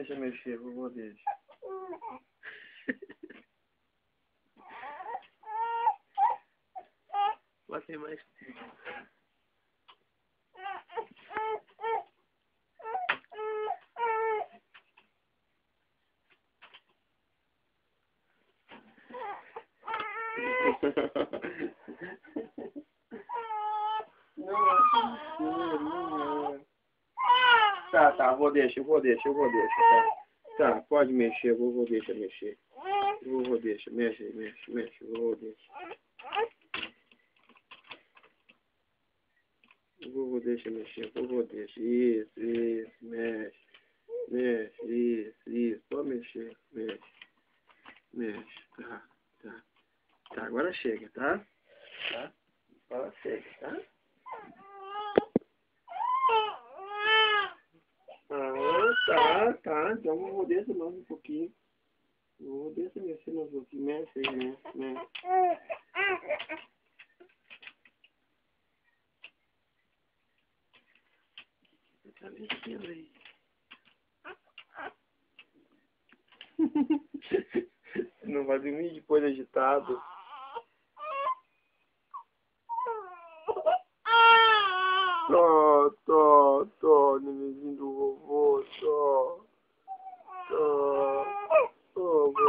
deixa mexer, vovô deixa. Bota mais. Não. Tá, vou deixar, tá, pode mexer, vovô deixa mexer. Vovô deixa, mexe, vovô deixa. Vovô deixa mexer, vovô deixa. Isso, mexe, isso, pode mexer, mexe, tá, agora chega, tá? Agora chega, tá? Tá, então vovô deixa mais um pouquinho. Vovô deixa mexer mais um pouquinho, mexe aí, mexe. Tá mexendo aí. Não vai dormir depois agitado. Tô, nenenzinho do vovô, tô, vovô.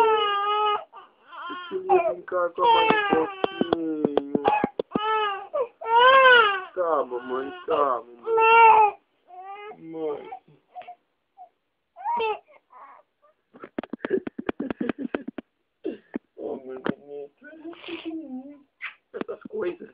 Eu queria brincar com a mãe um pouquinho. Tá, mamãe, tá, mamãe. Mãe. Oh, meu bonito. Essas coisas.